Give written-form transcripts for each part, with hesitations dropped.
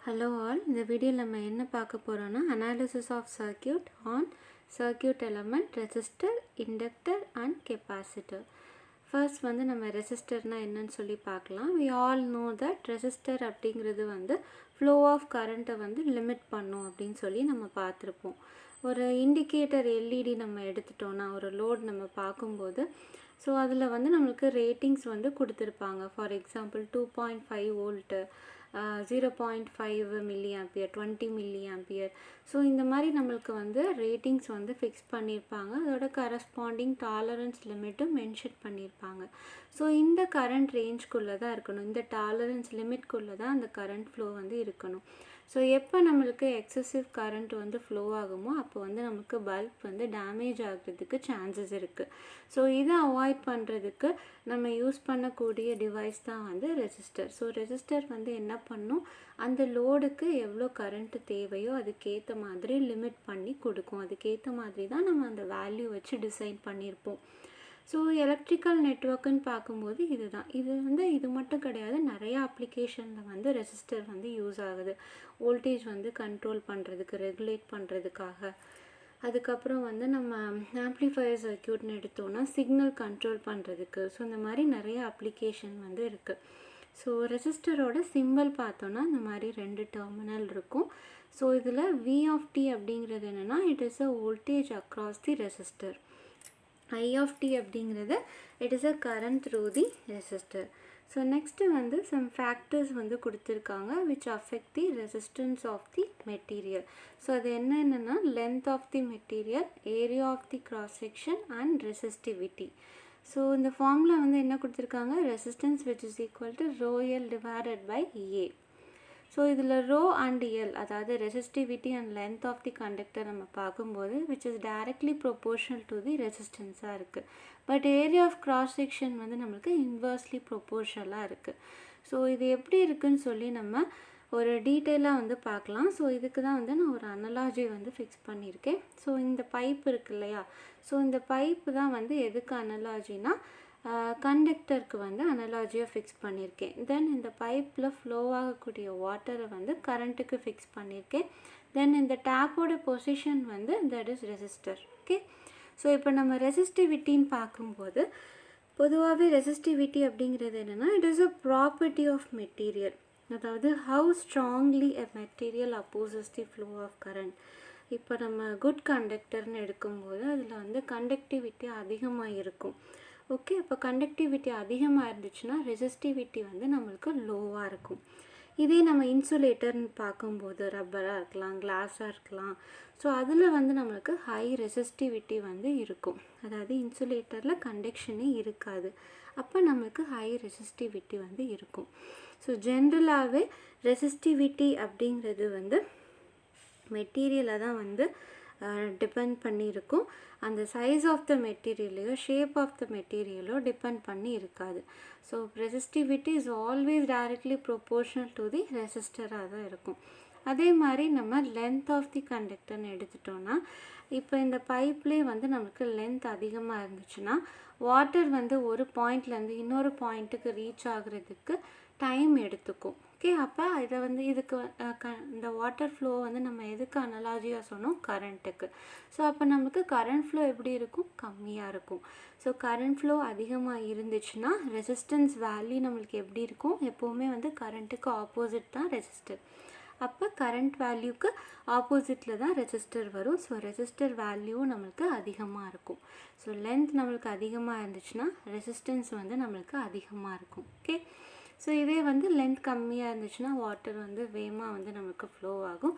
Hello all, இந்த வீடியோவில் நம்ம என்ன பார்க்க போகிறோன்னா analysis of circuit on circuit element, resistor, inductor and capacitor. First வந்து நம்ம ரெசிஸ்டர்னால் என்னன்னு சொல்லி பார்க்கலாம். We all know that resistor அப்படிங்கிறது வந்து flow of current-ஐ வந்து லிமிட் பண்ணும் அப்படின்னு சொல்லி நம்ம பார்த்துருப்போம். ஒரு இண்டிகேட்டர் எல்இடி நம்ம எடுத்துட்டோன்னா ஒரு லோட் நம்ம பார்க்கும்போது ஸோ அதில் வந்து நம்மளுக்கு ரேட்டிங்ஸ் வந்து கொடுத்துருப்பாங்க. For example 2.5 volt 0.5 milli ampere 20 milli ampere so இந்த மாதிரி நம்மளுக்கு வந்து ரேட்டிங்ஸ் வந்து ஃபிக்ஸ் பண்ணியிருப்பாங்க. அதோட கரஸ்பாண்டிங் டாலரன்ஸ் லிமிட்டும் மென்ஷன் பண்ணியிருப்பாங்க. ஸோ இந்த கரண்ட் ரேஞ்ச்குள்ளே தான் இருக்கணும், இந்த டாலரன்ஸ் லிமிட்குள்ளே தான் அந்த கரண்ட் ஃப்ளோ வந்து இருக்கணும். ஸோ எப்போ நம்மளுக்கு எக்ஸசிவ் கரண்ட் வந்து ஃப்ளோ ஆகுமோ அப்போ வந்து நமக்கு பல்ப் வந்து டேமேஜ் ஆகிறதுக்கு சான்சஸ் இருக்குது. ஸோ இதை அவாய்ட் பண்ணுறதுக்கு நம்ம யூஸ் பண்ணக்கூடிய டிவைஸ் தான் வந்து ரெசிஸ்டர். ஸோ ரெசிஸ்டர் வந்து என்ன பண்ணும், அந்த லோடுக்கு எவ்வளோ கரண்ட்டு தேவையோ அதுக்கேற்ற மாதிரி லிமிட் பண்ணி கொடுக்கும். அதுக்கேற்ற மாதிரி தான் நம்ம அந்த வேல்யூ வச்சு டிசைன் பண்ணியிருப்போம். ஸோ எலக்ட்ரிக்கல் நெட்ஒர்க்குன்னு பார்க்கும்போது இது மட்டும் கிடையாது, நிறையா அப்ளிகேஷனில் வந்து ரெசிஸ்டர் வந்து யூஸ் ஆகுது. வோல்டேஜ் வந்து கண்ட்ரோல் பண்ணுறதுக்கு, ரெகுலேட் பண்ணுறதுக்காக. அதுக்கப்புறம் வந்து நம்ம ஆம்ப்ளிஃபையர் சர்க்யூட்னு எடுத்தோன்னா சிக்னல் கண்ட்ரோல் பண்ணுறதுக்கு. ஸோ இந்த மாதிரி நிறைய அப்ளிகேஷன் வந்து இருக்குது. ஸோ ரெசிஸ்டரோட சிம்பிள் பார்த்தோன்னா இந்த மாதிரி 2 டெர்மினல் இருக்கும். ஸோ இதில் V of t அப்படிங்கிறது என்னென்னா it is a voltage across the resistor. I of t அப்படிங்கிறது it is a current through the resistor. So next வந்து some factors வந்து கொடுத்துருக்காங்க which affect the resistance of the material. So அது என்னென்னா length of the material, area of the cross section and resistivity. So இந்த ஃபார்மில் வந்து என்ன கொடுத்துருக்காங்க, resistance which is equal to rho L divided by A. So இதில் rho and L அதாவது resistivity and length of the conductor நம்ம பார்க்கும்போது which is directly proportional to the ரெசிஸ்டன்ஸாக இருக்குது. But area of cross section வந்து நம்மளுக்கு inversely ப்ரொபோர்ஷனலாக இருக்குது. So இது எப்படி இருக்குதுன்னு சொல்லி நம்ம ஒரு டீட்டெயிலாக வந்து பார்க்கலாம். ஸோ இதுக்கு தான் வந்து நான் ஒரு அனலாஜி வந்து ஃபிக்ஸ் பண்ணியிருக்கேன். ஸோ இந்த பைப் இருக்கு இல்லையா, ஸோ இந்த பைப்பு தான் வந்து எதுக்கு அனலாஜினா கண்டக்டருக்கு வந்து அனலாஜியாக ஃபிக்ஸ் பண்ணியிருக்கேன். தென் இந்த பைப்பில் ஃப்ளோ ஆகக்கூடிய வாட்டரை வந்து கரண்ட்டுக்கு ஃபிக்ஸ் பண்ணியிருக்கேன். தென் இந்த டேப்போட பொசிஷன் வந்து that is resistor. Okay, so இப்போ நம்ம ரெசிஸ்டிவிட்டின்னு பார்க்கும்போது பொதுவாகவே ரெசிஸ்டிவிட்டி அப்படிங்கிறது என்னென்னா it is a property of material. அதாவது how strongly a material opposes the flow of current. இப்போ நம்ம குட் கண்டக்டர்னு எடுக்கும்போது அதில் வந்து கண்டக்டிவிட்டி அதிகமாக இருக்கும். ஓகே, இப்போ கண்டக்டிவிட்டி அதிகமாக இருந்துச்சுன்னா ரெசிஸ்டிவிட்டி வந்து நம்மளுக்கு லோவாக இருக்கும். இதே நம்ம இன்சுலேட்டர்னு பார்க்கும்போது ரப்பராக இருக்கலாம், கிளாஸாக இருக்கலாம். ஸோ அதில் வந்து நம்மளுக்கு ஹை ரெசிஸ்டிவிட்டி வந்து இருக்கும். அதாவது இன்சுலேட்டரில் கண்டக்ஷனே இருக்காது, அப்போ நம்மளுக்கு ஹை ரெசிஸ்டிவிட்டி வந்து இருக்கும். ஸோ ஜென்ரலாகவே ரெசிஸ்டிவிட்டி அப்படிங்கிறது வந்து மெட்டீரியலை தான் வந்து டிபெண்ட் பண்ணியிருக்கும். அந்த சைஸ் ஆஃப் த மெட்டீரியலையோ ஷேப் ஆஃப் த மெட்டீரியலோ டிபெண்ட் பண்ணி இருக்காது. So resistivity is always directly proportional to the ரெசிஸ்டராக தான் இருக்கும். அதே மாதிரி நம்ம லென்த் ஆஃப் தி கண்டக்டர்னு எடுத்துட்டோன்னா இப்போ இந்த பைப்லேயே வந்து நமக்கு லென்த் அதிகமாக இருந்துச்சுன்னா வாட்டர் வந்து ஒரு பாயிண்ட்லேருந்து இன்னொரு பாயிண்ட்டுக்கு ரீச் ஆகுறதுக்கு டைம் எடுத்துக்கும். ஓகே, அப்போ இதை வந்து இதுக்கு இந்த வாட்டர் ஃப்ளோ வந்து நம்ம எதுக்கு அனலாஜியாக சொன்னோம், கரண்ட்டுக்கு. ஸோ அப்போ நமக்கு கரண்ட் ஃப்ளோ எப்படி இருக்கும், கம்மியாக இருக்கும். ஸோ கரண்ட் ஃப்ளோ அதிகமாக இருந்துச்சுன்னா ரெசிஸ்டன்ஸ் வேல்யூ நம்மளுக்கு எப்படி இருக்கும், எப்போவுமே வந்து கரண்ட்டுக்கு ஆப்போசிட் தான் ரெசிஸ்டர். அப்போ கரண்ட் வேல்யூக்கு ஆப்போசிட்டில் தான் ரெசிஸ்டர் வரும். ஸோ ரெசிஸ்டர் வேல்யூவும் நம்மளுக்கு அதிகமாக இருக்கும். ஸோ லென்த் நம்மளுக்கு அதிகமாக இருந்துச்சுன்னா ரெசிஸ்டன்ஸ் வந்து நம்மளுக்கு அதிகமாக இருக்கும். ஓகே, ஸோ இதே வந்து லென்த் கம்மியாக இருந்துச்சுன்னா வாட்டர் வந்து வேகமாக வந்து நமக்கு ஃப்ளோ ஆகும்,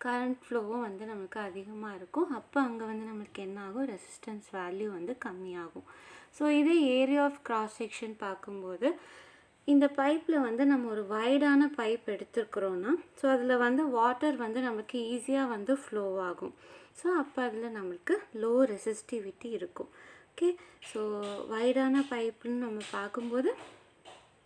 கரண்ட் ஃப்ளோவும் வந்து நமக்கு அதிகமாக இருக்கும். அப்போ அங்கே வந்து நம்மளுக்கு என்ன ஆகும், ரெசிஸ்டன்ஸ் வேல்யூ வந்து கம்மியாகும். ஸோ இதே ஏரியா ஆஃப் கிராஸ் செக்ஷன் பார்க்கும்போது இந்த பைப்பில் வந்து நம்ம ஒரு வைடான பைப் எடுத்துருக்குறோன்னா ஸோ அதில் வந்து வாட்டர் வந்து நமக்கு ஈஸியாக வந்து ஃப்ளோ ஆகும். ஸோ அப்போ அதில் நம்மளுக்கு லோ ரெசிஸ்டிவிட்டி இருக்கும். ஓகே, ஸோ வைடான பைப்புன்னு நம்ம பார்க்கும்போது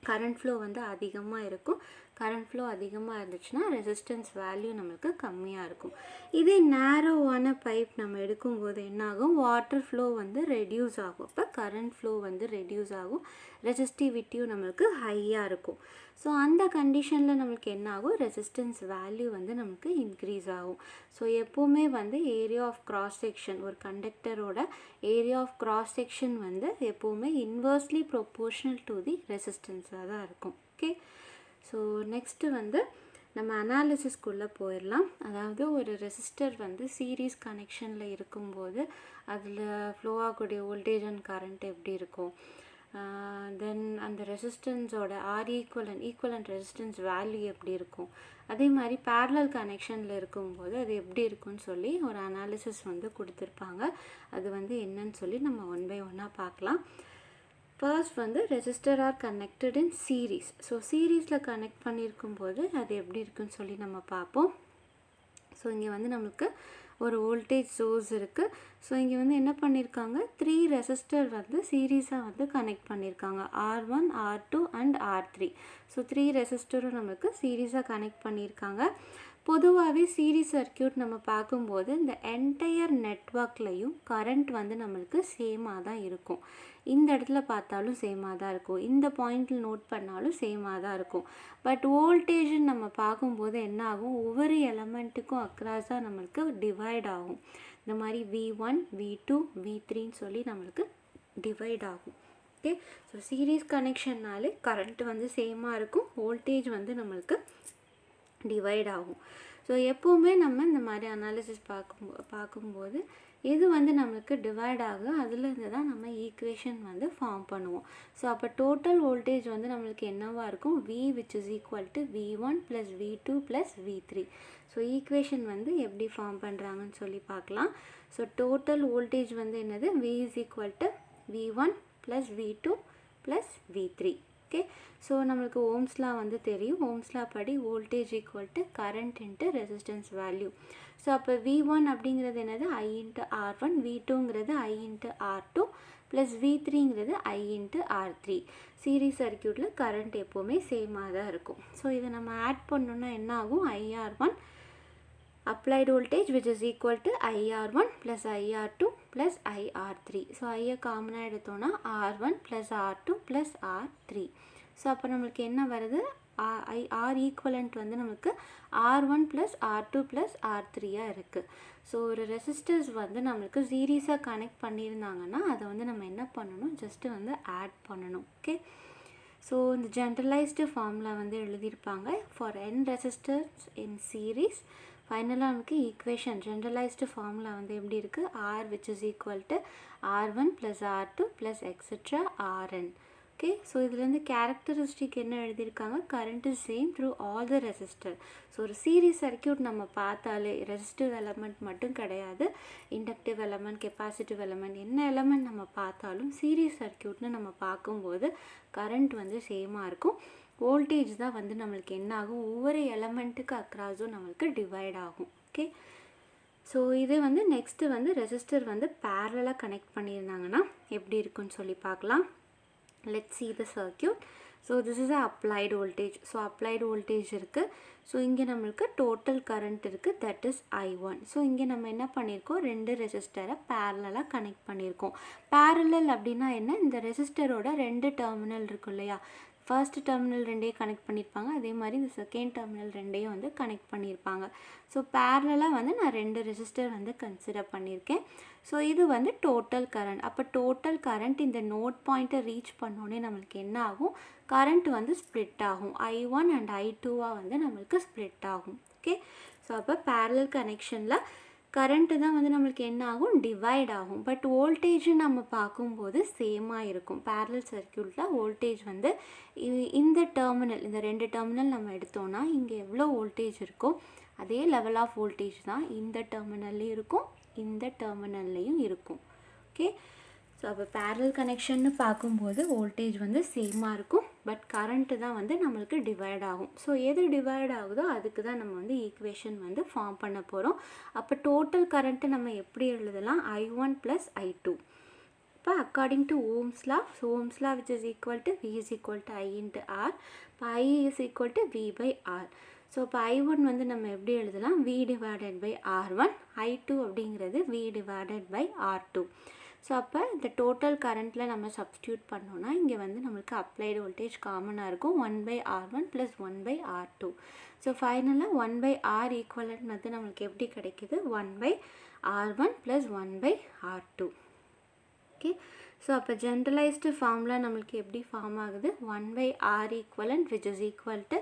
கரண்ட் ஃப்ளோ வந்து அதிகமாக இருக்கும், கரண்ட் ஃப்ளோ அதிகமாக இருந்துச்சுன்னா ரெசிஸ்டன்ஸ் வேல்யூ நம்மளுக்கு கம்மியாக இருக்கும். இதே நேரோவான பைப் நம்ம எடுக்கும்போது என்னாகும், வாட்டர் ஃப்ளோ வந்து ரெடியூஸ் ஆகும். அப்போ கரண்ட் ஃப்ளோ வந்து ரெடியூஸ் ஆகும், ரெசிஸ்டிவிட்டியும் நம்மளுக்கு ஹையாக இருக்கும். ஸோ அந்த கண்டிஷனில் நம்மளுக்கு என்ன ஆகும், ரெசிஸ்டன்ஸ் வேல்யூ வந்து நமக்கு இன்க்ரீஸ் ஆகும். ஸோ எப்போவுமே வந்து ஏரியா ஆஃப் கிராஸ் செக்ஷன், ஒரு கண்டக்டரோட ஏரியா ஆஃப் கிராஸ் செக்ஷன் வந்து எப்போவுமே இன்வர்ஸ்லி ப்ரொப்போர்ஷனல் டு தி ரெசிஸ்டன்ஸாக தான் இருக்கும். ஓகே, ஸோ நெக்ஸ்ட்டு வந்து நம்ம அனாலிசிஸ்க்குள்ளே போயிடலாம். அதாவது ஒரு ரெசிஸ்டர் வந்து சீரீஸ் கனெக்ஷனில் இருக்கும்போது அதில் ஃப்ளோ ஆகக்கூடிய வோல்டேஜ் அண்ட் கரண்ட் எப்படி இருக்கும், தென் அந்த ரெசிஸ்டன்ஸோட ஈக்குவலண்ட் ரெசிஸ்டன்ஸ் வேல்யூ எப்படி இருக்கும், அதே மாதிரி பேரலல் கனெக்ஷனில் இருக்கும்போது அது எப்படி இருக்குன்னு சொல்லி ஒரு அனாலிசிஸ் வந்து கொடுத்துருப்பாங்க. அது வந்து என்னன்னு சொல்லி நம்ம ஒன் பை ஒன்னாக பார்க்கலாம். ஃபர்ஸ்ட் வந்து ரெசிஸ்டர் ஆர் கனெக்டட் இன் சீரீஸ். ஸோ சீரீஸில் கனெக்ட் பண்ணியிருக்கும்போது அது எப்படி இருக்குன்னு சொல்லி நம்ம பார்ப்போம். ஸோ இங்கே வந்து நம்மளுக்கு ஒரு வோல்டேஜ் சோர்ஸ் இருக்குது. ஸோ இங்கே வந்து என்ன பண்ணியிருக்காங்க, 3 ரெசிஸ்டர் வந்து சீரீஸாக வந்து கனெக்ட் பண்ணியிருக்காங்க, R1, R2 and R3. So 3 ரெசிஸ்டரும் நம்மளுக்கு சீரீஸாக கனெக்ட் பண்ணியிருக்காங்க. பொதுவாகவே சீரீஸ் சர்க்கியூட் நம்ம பார்க்கும்போது இந்த என்டையர் நெட்வொர்க்லையும் கரண்ட் வந்து நம்மளுக்கு சேமாக தான் இருக்கும். இந்த இடத்துல பார்த்தாலும் சேமாக தான் இருக்கும், இந்த பாயிண்டில் நோட் பண்ணாலும் சேமாக தான் இருக்கும். பட் வோல்டேஜ்னு நம்ம பார்க்கும்போது என்ன ஆகும், ஒவ்வொரு எலமெண்ட்டுக்கும் அக்ராஸாக நம்மளுக்கு டிவைட் ஆகும். இந்த மாதிரி V1, V2, V3ன்னு சொல்லி நம்மளுக்கு டிவைட் ஆகும். ஓகே, ஸோ சீரீஸ் கனெக்ஷன்னாலே கரண்ட் வந்து சேமாக இருக்கும், வோல்டேஜ் வந்து நம்மளுக்கு டிவைட் ஆகும். ஸோ எப்போவுமே நம்ம இந்த மாதிரி அனாலிசிஸ் பார்க்கும்போது எது வந்து நம்மளுக்கு டிவைட் ஆகும் அதுலேருந்து தான் நம்ம ஈக்குவேஷன் வந்து ஃபார்ம் பண்ணுவோம். ஸோ அப்போ டோட்டல் வோல்டேஜ் வந்து நம்மளுக்கு என்னவாக இருக்கும், V which is equal to V1 plus V2 plus V3. So equation வந்து எப்படி ஃபார்ம் பண்ணுறாங்கன்னு சொல்லி பார்க்கலாம். ஸோ டோட்டல் வோல்டேஜ் வந்து என்னது, V is equal to V1 plus V2 plus V3. Okay, so நம்மளுக்கு ஓம்ஸ்லாம் வந்து தெரியும். ஓம்ஸ்லா படி voltage equal to current into resistance value. So அப்போ V1 அப்படிங்கிறது என்னது, I இன்ட்டு R1, V2ங்கிறது I இன்ட்டு R2 ப்ளஸ் V3ங்கிறது I இன்ட்டு R3. சீரீஸ் சர்க்கியூட்டில் கரண்ட் எப்போவுமே சேமாக தான் இருக்கும். ஸோ இதை நம்ம ஆட் பண்ணோன்னா என்ன ஆகும், IR1 applied voltage which is equal to IR1 plus IR2 plus IR3. So ஐயை காமனாக எடுத்தோன்னா R1 plus R2 plus R3. So அப்போ நம்மளுக்கு என்ன வருது, R ஈக்குவலண்ட் வந்து நம்மளுக்கு R1 plus R2 plus R3யாக இருக்குது. ஸோ ஒரு ரெசிஸ்டர்ஸ் வந்து நம்மளுக்கு சீரீஸாக கனெக்ட் பண்ணியிருந்தாங்கன்னா அதை வந்து நம்ம என்ன பண்ணணும், ஜஸ்ட்டு வந்து ஆட் பண்ணணும். ஓகே, ஸோ இந்த ஜென்ரலைஸ்டு ஃபார்முலா வந்து எழுதியிருப்பாங்க for n resistors in series. ஃபைனலாக நமக்கு ஈக்குவேஷன் ஜென்ரலைஸ்டு ஃபார்முலா வந்து எப்படி இருக்குது, R which is equal to R1 plus R2 plus etc. Rn. Okay, so இதுலேருந்து கேரக்டரிஸ்டிக் என்ன எழுதியிருக்காங்க, current is same through all the resistor. So ஒரு சீரீஸ் சர்க்கியூட் நம்ம பார்த்தாலே ரெசிஸ்டிவ் எலமெண்ட் மட்டும் கிடையாது, இண்டக்டிவ் எலமெண்ட், கெப்பாசிட்டிவ் எலமெண்ட், என்ன எலமெண்ட் நம்ம பார்த்தாலும் சீரீஸ் சர்க்கியூட்னு நம்ம பார்க்கும்போது கரண்ட் வந்து சேமாக இருக்கும். வோல்டேஜ் தான் வந்து நம்மளுக்கு என்ன ஆகும், ஒவ்வொரு எலமெண்ட்டுக்கு அக்ராஸும் நம்மளுக்கு டிவைட் ஆகும். ஓகே, ஸோ இது வந்து நெக்ஸ்ட்டு வந்து ரெசிஸ்டர் வந்து பேரலாக கனெக்ட் பண்ணியிருந்தாங்கன்னா எப்படி இருக்குன்னு சொல்லி பார்க்கலாம். Let's see the circuit. So this is a applied voltage. So applied voltage இருக்குது. ஸோ இங்கே நம்மளுக்கு டோட்டல் கரண்ட் இருக்குது, தட் இஸ் I1. ஸோ இங்கே நம்ம என்ன பண்ணியிருக்கோம், 2 ரெசிஸ்டரை பேரலாக கனெக்ட் பண்ணியிருக்கோம். பேரலல் அப்படின்னா என்ன, இந்த ரெசிஸ்டரோட 2 டெர்மினல் இருக்கும் இல்லையா, ஃபர்ஸ்ட் டெர்மினல் 2ஐயும் கனெக்ட் பண்ணியிருப்பாங்க, அதே மாதிரி இந்த செகண்ட் டெர்மினல் 2ஐயும் வந்து கனெக்ட் பண்ணியிருப்பாங்க. ஸோ பேரலாக வந்து நான் 2 ரெசிஸ்டர் வந்து கன்சிடர் பண்ணியிருக்கேன். ஸோ இது வந்து டோட்டல் கரண்ட். அப்போ டோட்டல் கரண்ட் இந்த நோட் பாயிண்ட்டை ரீச் பண்ணோன்னே நம்மளுக்கு என்ன ஆகும், கரண்ட் வந்து ஸ்ப்ளிட் ஆகும், I1 அண்ட் I2வாக வந்து நம்மளுக்கு ஸ்ப்ளிட் ஆகும். ஓகே, ஸோ அப்போ பேரலல் கனெக்ஷனில் கரண்ட்டு தான் வந்து நம்மளுக்கு என்ன ஆகும், டிவைட் ஆகும். பட் வோல்டேஜு நம்ம பார்க்கும்போது சேமாக இருக்கும். பேரலல் சர்க்கியூட்டில் வோல்டேஜ் வந்து இந்த டெர்மினல், இந்த 2 டெர்மினல் நம்ம எடுத்தோன்னா இங்கே எவ்வளோ வோல்டேஜ் இருக்கோ அதே லெவல் ஆஃப் வோல்டேஜ் தான் இந்த டெர்மினல்லையும் இருக்கும், இந்த டெர்மினல்லையும் இருக்கும். ஓகே, ஸோ அப்போ பேரலல் கனெக்ஷன்னு பார்க்கும்போது வோல்டேஜ் வந்து சேமாக இருக்கும், பட் கரண்ட்டு தான் வந்து நம்மளுக்கு டிவைட் ஆகும். ஸோ எது டிவைட் ஆகுதோ அதுக்கு தான் நம்ம வந்து ஈக்குவேஷன் வந்து ஃபார்ம் பண்ண போகிறோம். அப்போ டோட்டல் கரண்ட்டு நம்ம எப்படி எழுதலாம், I1 + I2. இப்போ according to Ohm's law, so Ohm's law which is equal to V is equal to I into R. இப்போ I is equal to V by R. So இப்போ I1 வந்து நம்ம எப்படி எழுதலாம், V divided by R1, I2 அப்படிங்கிறது V divided by R2. So அப்போ இந்த total கரண்ட்டில் நம்ம சப்ஸ்டியூட் பண்ணோன்னா இங்கே வந்து நம்மளுக்கு அப்ளைடு வோல்டேஜ் காமனாக இருக்கும் 1/R1 ப்ளஸ் 1/R2. ஸோ ஃபைனலாக 1/R ஈக்குவலன்ட் வந்து நம்மளுக்கு எப்படி கிடைக்கிது, 1/R1 plus 1/R2. Okay, so அப்போ ஜென்ரலைஸ்டு ஃபார்முலா நம்மளுக்கு எப்படி ஃபார்ம் ஆகுது, 1/R equivalent which is equal to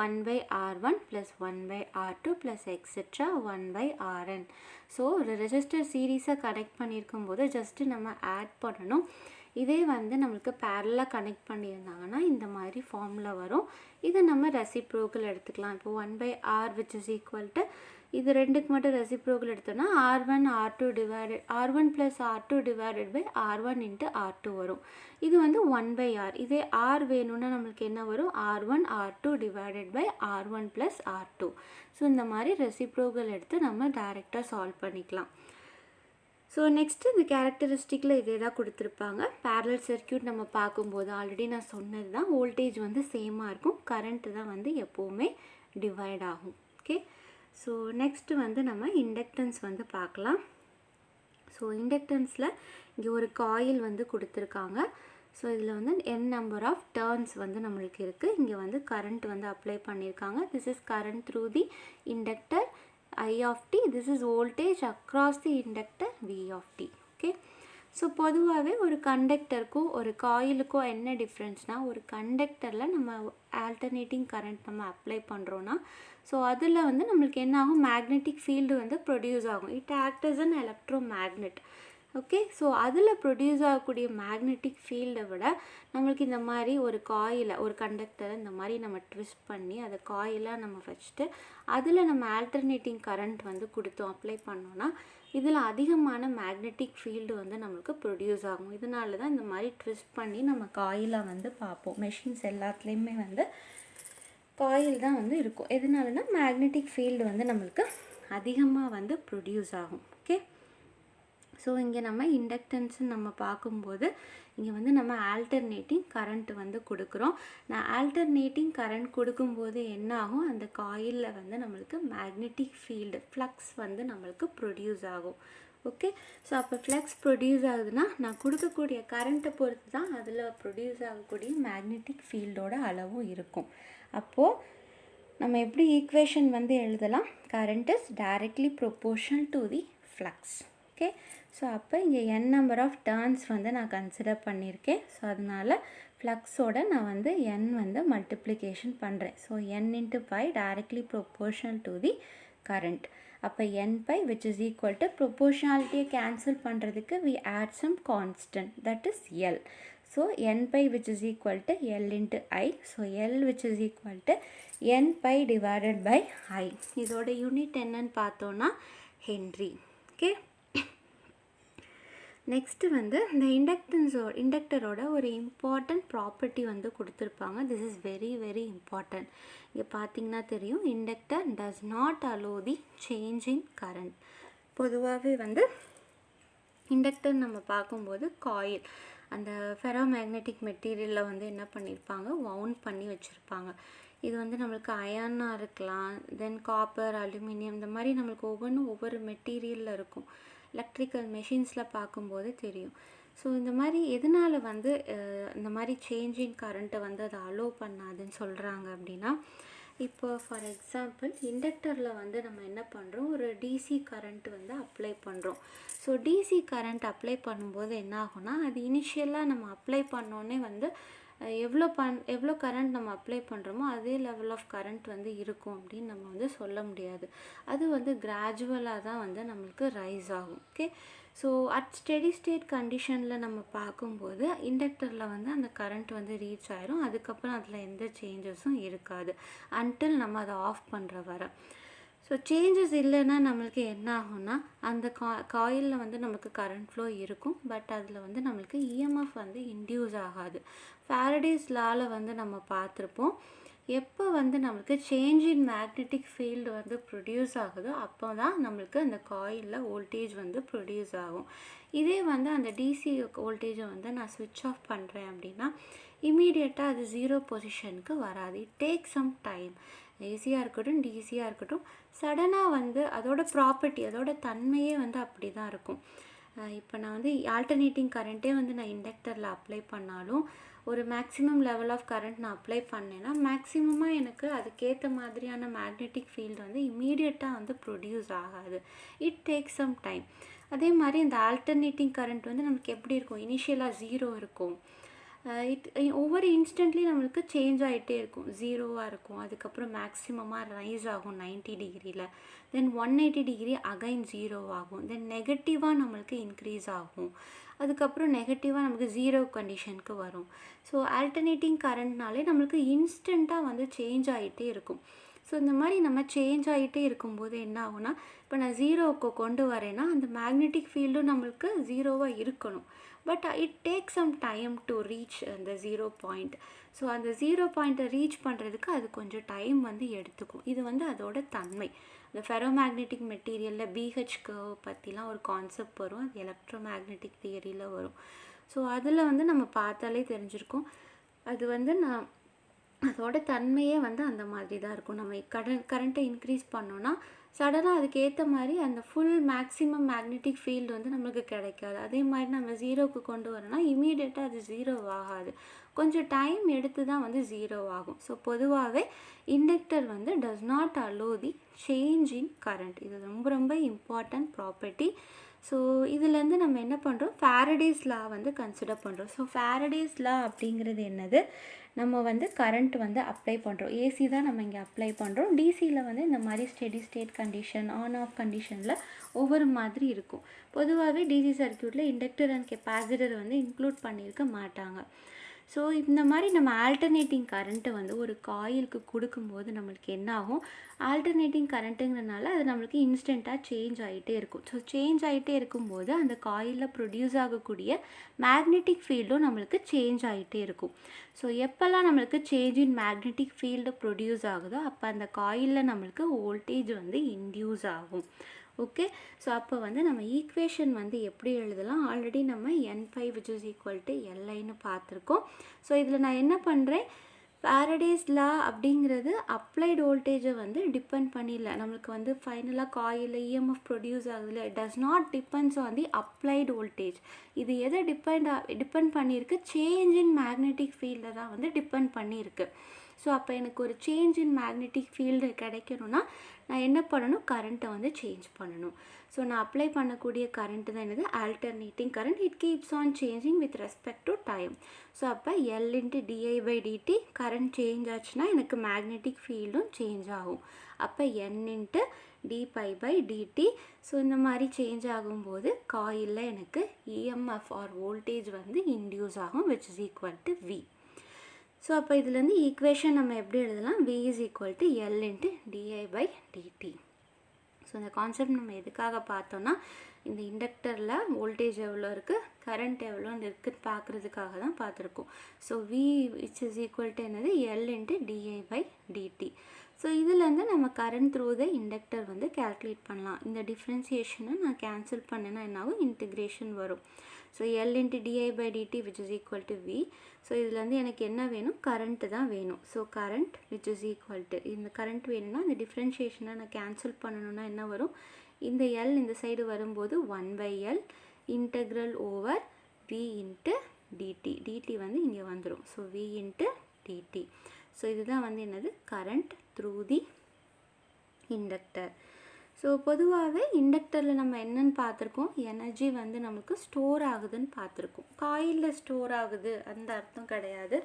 1/R1 plus 1/R2 plus etc. 1/Rn. So ஒரு ரெசிஸ்டர் சீரீஸாக கனெக்ட் பண்ணியிருக்கும் போது ஜஸ்ட்டு நம்ம ஆட் பண்ணணும். இதே வந்து நம்மளுக்கு பேரலாக கனெக்ட் பண்ணியிருந்தாங்கன்னா இந்த மாதிரி ஃபார்முலா வரும். இதை நம்ம ரெசிப்ரோக்கல் எடுத்துக்கலாம். இப்போ 1/R which is equal to இது ரெண்டுக்கு மட்டும் ரெசிப்ரோக்கல் எடுத்தோன்னா R1 plus R2 divided by R1 into R2 வரும். இது வந்து 1/R. இதே R வேணும்னா நம்மளுக்கு என்ன வரும், R1 R2 divided by R1 plus R2. So இந்த மாதிரி ரெசிப்ரோக்கல் எடுத்து நம்ம டைரெக்டாக சால்வ் பண்ணிக்கலாம். ஸோ நெக்ஸ்ட்டு இந்த கேரக்டரிஸ்டிக்கில் இதே தான் கொடுத்துருப்பாங்க. பேரலல் சர்க்யூட் நம்ம பார்க்கும்போது ஆல்ரெடி நான் சொன்னது தான், வோல்டேஜ் வந்து சேமாக இருக்கும், கரண்ட்டு தான் வந்து எப்போவுமே டிவைட் ஆகும். ஓகே, ஸோ நெக்ஸ்ட்டு வந்து நம்ம இண்டக்டன்ஸ் வந்து பார்க்கலாம். ஸோ இண்டக்டன்ஸில் இங்கே ஒரு காயில் வந்து கொடுத்துருக்காங்க. ஸோ இதில் வந்து n நம்பர் ஆஃப் டர்ன்ஸ் வந்து நம்மளுக்கு இருக்குது. இங்கே வந்து கரண்ட் வந்து அப்ளை பண்ணியிருக்காங்க. This is current through the inductor I of t. This is voltage across the inductor V of t. Okay. So பொதுவாகவே ஒரு கண்டக்டருக்கும் ஒரு காயிலுக்கும் என்ன டிஃப்ரென்ஸ்னால், ஒரு கண்டக்டரில் நம்ம ஆல்டர்னேட்டிங் கரண்ட் நம்ம அப்ளை பண்ணுறோன்னா ஸோ அதில் வந்து நம்மளுக்கு என்ன ஆகும், மேக்னெட்டிக் ஃபீல்டு வந்து ப்ரொடியூஸ் ஆகும். It act as an electromagnet. Okay, so அதில் ப்ரொடியூஸ் ஆகக்கூடிய மேக்னெட்டிக் ஃபீல்டை விட நம்மளுக்கு இந்த மாதிரி ஒரு காயிலை, ஒரு கண்டக்டரை இந்த மாதிரி நம்ம ட்விஸ்ட் பண்ணி அதை காயிலாக நம்ம வச்சுட்டு அதில் நம்ம ஆல்டர்னேட்டிங் கரண்ட் வந்து கொடுத்தோம், அப்ளை பண்ணோன்னா இதில் அதிகமான மேக்னெட்டிக் ஃபீல்டு வந்து நம்மளுக்கு ப்ரொடியூஸ் ஆகும். இதனால தான் இந்த மாதிரி ட்விஸ்ட் பண்ணி நம்ம காயிலாக வந்து பார்ப்போம். மெஷின்ஸ் எல்லாத்துலேயுமே வந்து காயில் தான் வந்து இருக்கும். எதனாலனா மேக்னெட்டிக் ஃபீல்டு வந்து நம்மளுக்கு அதிகமாக வந்து ப்ரொடியூஸ் ஆகும். ஓகே, ஸோ இங்கே நம்ம இண்டக்டன்ஸு நம்ம பார்க்கும்போது இங்கே வந்து நம்ம ஆல்டர்னேட்டிங் கரண்ட் வந்து கொடுக்குறோம். நான் ஆல்டர்னேட்டிங் கரண்ட் கொடுக்கும்போது என்ன ஆகும், அந்த காயிலில் வந்து நம்மளுக்கு மேக்னெட்டிக் ஃபீல்டு ஃப்ளக்ஸ் வந்து நம்மளுக்கு ப்ரொடியூஸ் ஆகும். ஓகே, ஸோ அப்போ ஃப்ளக்ஸ் ப்ரொடியூஸ் ஆகுதுன்னா நான் கொடுக்கக்கூடிய கரண்ட்டை பொறுத்து தான் அதில் ப்ரொடியூஸ் ஆகக்கூடிய மேக்னெட்டிக் ஃபீல்டோட அளவும் இருக்கும். அப்போது நம்ம எப்படி ஈக்குவேஷன் வந்து எழுதலாம், current is directly proportional to the flux. Okay, so அப்போ இங்கே n நம்பர் ஆஃப் டர்ன்ஸ் வந்து நான் கன்சிடர் பண்ணியிருக்கேன். ஸோ அதனால் ஃப்ளக்ஸோட நான் வந்து n வந்து மல்டிப்ளிகேஷன் பண்ணுறேன். So n into phi directly proportional to the current. அப்போ n phi which is equal to ப்ரொபோர்ஷனாலிட்டியை கேன்சல் பண்ணுறதுக்கு we add some constant, that is L. So n phi which is equal to L into I. So L which is equal to n phi divided by I. இதோட unit என்னன்னு பார்த்தோன்னா Henry. Okay, next வந்து இந்த இண்டக்டரோட ஒரு important property வந்து கொடுத்துருப்பாங்க. This is very very important. இங்கே பார்த்தீங்கன்னா தெரியும், inductor does not allow the change in current. பொதுவாகவே வந்து இண்டக்டர் நம்ம பார்க்கும்போது காயில் அந்த ஃபெரோ மேக்னெட்டிக் மெட்டீரியலில் வந்து என்ன பண்ணியிருப்பாங்க, வவுண்ட் பண்ணி வச்சுருப்பாங்க. இது வந்து நம்மளுக்கு அயனாக இருக்கலாம், தென் காப்பர், அலுமினியம், இந்த மாதிரி நம்மளுக்கு ஒவ்வொன்றும் ஒவ்வொரு மெட்டீரியலில் இருக்கும். எலக்ட்ரிக்கல் மெஷின்ஸில் பார்க்கும்போது தெரியும். ஸோ இந்த மாதிரி எதனால் வந்து இந்த மாதிரி சேஞ்சிங் கரண்ட்டை வந்து அதை அலோவ் பண்ணாதுன்னு சொல்கிறாங்க அப்படின்னா, இப்போ ஃபார் எக்ஸாம்பிள் இண்டக்டரில் வந்து நம்ம என்ன பண்ணுறோம், ஒரு டிசி கரண்ட் வந்து அப்ளை பண்ணுறோம். ஸோ டிசி கரண்ட் அப்ளை பண்ணும்போது என்ன ஆகும்னா, அது இனிஷியலாக நம்ம அப்ளை பண்ணோன்னே வந்து எவ்வளோ கரண்ட் நம்ம அப்ளை பண்ணுறோமோ அதே லெவல் ஆஃப் கரண்ட் வந்து இருக்கும் அப்படின்னு நம்ம வந்து சொல்ல முடியாது. அது வந்து கிராஜுவலாக தான் வந்து நம்மளுக்கு ரைஸ் ஆகும். Okay, so at steady state கண்டிஷனில் நம்ம பார்க்கும்போது இண்டக்டரில் வந்து அந்த கரண்ட் வந்து ரீச் ஆயிரும். அதுக்கப்புறம் அதில் எந்த சேஞ்சஸும் இருக்காது அன்டில் நம்ம அதை ஆஃப் பண்ணுற வர. ஸோ சேஞ்சஸ் இல்லைன்னா நம்மளுக்கு என்ன ஆகும்னா, அந்த காயிலில் வந்து நமக்கு கரண்ட் ஃப்ளோ இருக்கும், பட் அதில் வந்து நம்மளுக்கு இஎம்எஃப் வந்து இன்டியூஸ் ஆகாது. ஃபாரடேஸ் லாவில் வந்து நம்ம பார்த்துருப்போம், எப்போ வந்து நம்மளுக்கு சேஞ்ச் இன் மேக்னெட்டிக் ஃபீல்டு வந்து ப்ரொடியூஸ் ஆகுதோ அப்போ தான் நம்மளுக்கு அந்த காயிலில் வோல்டேஜ் வந்து ப்ரொடியூஸ் ஆகும். இதே வந்து அந்த டிசி வோல்டேஜை வந்து நான் ஸ்விட்ச் ஆஃப் பண்ணுறேன் அப்படின்னா இமீடியட்டாக அது 0 பொசிஷனுக்கு வராது. It take some time. ஏசியாக இருக்கட்டும் டிசியாக இருக்கட்டும் சடனாக வந்து அதோட ப்ராப்பர்ட்டி அதோட தன்மையே வந்து அப்படி தான் இருக்கும். இப்போ நான் வந்து ஆல்டர்னேட்டிங் கரண்ட்டே வந்து நான் இண்டக்டரில் அப்ளை பண்ணாலும் ஒரு மேக்ஸிமம் லெவல் ஆஃப் கரண்ட் நான் அப்ளை பண்ணேன்னா மேக்ஸிமமாக எனக்கு அதுக்கேற்ற மாதிரியான மேக்னெட்டிக் ஃபீல்டு வந்து இமீடியட்டாக வந்து ப்ரொடியூஸ் ஆகாது. It take some time. அதே மாதிரி இந்த ஆல்டர்னேட்டிங் கரண்ட் வந்து நமக்கு எப்படி இருக்கும், இனிஷியலாக 0 இருக்கும். ஒவ்வொரு இன்ஸ்டன்ட்லேயும் நம்மளுக்கு சேஞ்ச் ஆகிட்டே இருக்கும். 0வாக இருக்கும், அதுக்கப்புறம் மேக்ஸிமமாக ரைஸ் ஆகும் 90 டிகிரியில், தென் 180 டிகிரி அகைன் 0 ஆகும், தென் நெகட்டிவாக நம்மளுக்கு இன்க்ரீஸ் ஆகும், அதுக்கப்புறம் நெகட்டிவாக நமக்கு 0 கண்டிஷனுக்கு வரும். ஸோ ஆல்டர்னேட்டிங் கரண்ட்னாலே நம்மளுக்கு இன்ஸ்டண்ட்டாக வந்து சேஞ்ச் ஆகிட்டே இருக்கும். ஸோ இந்த மாதிரி நம்ம சேஞ்ச் ஆகிட்டே இருக்கும்போது என்ன ஆகும்னா, இப்போ நான் 0க்கு கொண்டு வரேன்னா அந்த மேக்னெட்டிக் ஃபீல்டும் நம்மளுக்கு 0வாக இருக்கணும். But it take some time to reach அந்த 0 பாயிண்ட். ஸோ அந்த 0 பாயிண்ட்டை ரீச் பண்ணுறதுக்கு அது கொஞ்சம் டைம் வந்து எடுத்துக்கும். இது வந்து அதோட தன்மை. இந்த ஃபெரோமேக்னெட்டிக் மெட்டீரியலில் BH கர்வ் பற்றிலாம் ஒரு கான்செப்ட் வரும், அது எலக்ட்ரோ மேக்னெட்டிக் தியரியில் வரும். ஸோ அதில் வந்து நம்ம பார்த்தாலே தெரிஞ்சிருக்கும். அது வந்து அதோட தன்மையே வந்து அந்த மாதிரி தான் இருக்கும். நம்ம கரண்ட்டை இன்க்ரீஸ் பண்ணோன்னா சடனாக அதுக்கேற்ற மாதிரி அந்த ஃபுல் மேக்ஸிமம் மேக்னெட்டிக் ஃபீல்டு வந்து நம்மளுக்கு கிடைக்காது. அதே மாதிரி நம்ம 0க்கு கொண்டு வரோன்னா இமீடியட்டாக அது 0 ஆகாது, கொஞ்சம் டைம் எடுத்து தான் வந்து 0 ஆகும். ஸோ பொதுவாகவே இண்டக்டர் வந்து does not allow the change in current. இது ரொம்ப ரொம்ப இம்பார்ட்டன்ட் ப்ராப்பர்ட்டி. ஸோ இதுலேருந்து நம்ம என்ன பண்ணுறோம், ஃபாரடேஸ் லா வந்து கன்சிடர் பண்ணுறோம். ஸோ ஃபாரடேஸ் லா அப்படிங்கிறது என்னது, நம்ம வந்து கரண்ட் வந்து அப்ளை பண்ணுறோம். ஏசி தான் நம்ம இங்கே அப்ளை பண்ணுறோம். டிசியில் வந்து இந்த மாதிரி steady state condition, on off கண்டிஷனில் ஒவ்வொரு மாதிரி இருக்கும். பொதுவாகவே டிசி சர்க்யூட்டில் இண்டக்டர் அண்ட் கெப்பாசிட்டர் வந்து இன்க்ளூட் பண்ணியிருக்க மாட்டாங்க. ஸோ இந்த மாதிரி நம்ம ஆல்டர்னேட்டிங் கரண்ட்டை வந்து ஒரு காயிலுக்கு கொடுக்கும்போது நம்மளுக்கு என்ன ஆகும், ஆல்டர்னேட்டிங் கரண்ட்டுங்கிறனால அது நம்மளுக்கு இன்ஸ்டண்ட்டாக சேஞ்ச் ஆகிட்டே இருக்கும். ஸோ சேஞ்ச் ஆகிட்டே இருக்கும்போது அந்த காயிலில் ப்ரொடியூஸ் ஆகக்கூடிய மேக்னெட்டிக் ஃபீல்டும் நம்மளுக்கு சேஞ்ச் ஆகிட்டே இருக்கும். ஸோ எப்போல்லாம் நம்மளுக்கு change in magnetic field produce ஆகுதோ அப்போ அந்த காயிலில் நம்மளுக்கு வோல்டேஜ் வந்து இன்டியூஸ் ஆகும். ஓகே. ஸோ அப்போ வந்து நம்ம ஈக்குவேஷன் வந்து எப்படி எழுதலாம், ஆல்ரெடி நம்ம N5 which is equal to Liன்னு பார்த்துருக்கோம். ஸோ இதில் நான் என்ன பண்ணுறேன், ஃபாரடேஸ் லா அப்படிங்கிறது அப்ளைடு வோல்டேஜை வந்து டிபெண்ட் பண்ணிடல. நம்மளுக்கு வந்து ஃபைனலாக காயிலில் EMF ப்ரொடியூஸ் ஆகுதுல, it does not depends on the applied voltage. இது எதை டிபெண்ட் பண்ணியிருக்கு, சேஞ்ச் இன் மேக்னெட்டிக் ஃபீல்டை தான் வந்து டிபெண்ட் பண்ணியிருக்கு. ஸோ அப்போ எனக்கு ஒரு சேஞ்ச் இன் மேக்னெட்டிக் ஃபீல்டு கிடைக்கணும்னா நான் என்ன பண்ணணும், கரண்ட்டை வந்து சேஞ்ச் பண்ணணும். ஸோ நான் அப்ளை பண்ணக்கூடிய கரண்ட்டு தான் என்னது, alternating current. It keeps on changing with respect to time. So அப்போ L/di/dt கரண்ட் சேஞ்ச் ஆச்சுன்னா எனக்கு மேக்னெட்டிக் ஃபீல்டும் சேஞ்ச் ஆகும். அப்போ N/d∅/dt. ஸோ இந்த மாதிரி சேஞ்ச் ஆகும்போது காயிலில் எனக்கு EMF ஆர் வோல்டேஜ் வந்து இன்டியூஸ் ஆகும், which is equal to V. So அப்போ இதுலேருந்து ஈக்குவேஷன் நம்ம எப்படி எழுதலாம், V is equal to L/di/dt. So இந்த கான்செப்ட் நம்ம எதுக்காக பார்த்தோன்னா, இந்த இண்டக்டரில் வோல்டேஜ் எவ்வளோ இருக்குது, கரண்ட் எவ்வளோன்னு இருக்குன்னு பார்க்குறதுக்காக தான் பார்த்துருக்கோம். So V which is equal to என்னது, L/di/dt. ஸோ இதுலேருந்து நம்ம கரண்ட் த்ரூ த இண்டக்டர் வந்து கேல்குலேட் பண்ணலாம். இந்த டிஃப்ரென்சியேஷனை நான் கேன்சல் பண்ணேன்னா என்னாகும், இன்டிகிரேஷன் வரும். So L/di/dt which is equal to V. So இதுலேருந்து எனக்கு என்ன வேணும், கரண்ட்டு தான் வேணும். So current which is equal to, இந்த கரண்ட் வேணும்னா இந்த டிஃப்ரென்ஷியேஷனை நான் கேன்சல் பண்ணணும்னா என்ன வரும், இந்த L இந்த சைடு வரும்போது 1/L integral over V into dt. dt வந்து இங்கே வந்துடும். So V into dt. So இதுதான் வந்து என்னது, current through the inductor. So பொதுவாகவே இண்டக்டரில் நம்ம என்னென்னு பார்த்துருக்கோம், எனர்ஜி வந்து நமக்கு ஸ்டோர் ஆகுதுன்னு பார்த்துருக்கோம். காயிலில் ஸ்டோர் ஆகுது அந்த அர்த்தம் கிடையாது.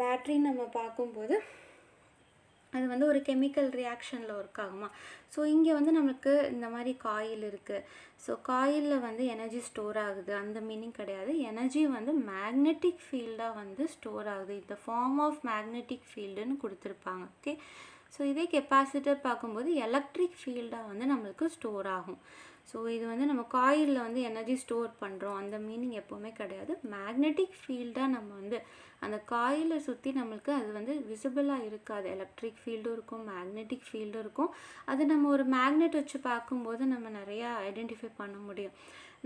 பேட்ரி நம்ம பார்க்கும்போது அது வந்து ஒரு கெமிக்கல் ரியாக்ஷனில் ஒர்க் ஆகுமா. ஸோ இங்கே வந்து நமக்கு இந்த மாதிரி காயில் இருக்குது. ஸோ காயிலில் வந்து எனர்ஜி ஸ்டோர் ஆகுது அந்த மீனிங் கிடையாது. எனர்ஜி வந்து மேக்னெட்டிக் ஃபீல்டாக வந்து ஸ்டோர் ஆகுது, இந்த ஃபார்ம் ஆஃப் மேக்னெட்டிக் ஃபீல்டுன்னு கொடுத்துருப்பாங்க. ஓகே. ஸோ இதே கெப்பாசிட்டர் பார்க்கும்போது எலக்ட்ரிக் ஃபீல்டாக வந்து நம்மளுக்கு ஸ்டோர் ஆகும். ஸோ இது வந்து நம்ம காயிலில் வந்து எனர்ஜி ஸ்டோர் பண்ணுறோம் அந்த மீனிங் எப்போவுமே கிடையாது. மேக்னெட்டிக் ஃபீல்டாக நம்ம வந்து அந்த காயிலை சுற்றி நம்மளுக்கு அது வந்து விசிபிளாக இருக்காது. எலக்ட்ரிக் ஃபீல்டும் இருக்கும், மேக்னெட்டிக் ஃபீல்டும் இருக்கும். அது நம்ம ஒரு மேக்னெட் வச்சு பார்க்கும்போது நம்ம நிறையா ஐடென்டிஃபை பண்ண முடியும்.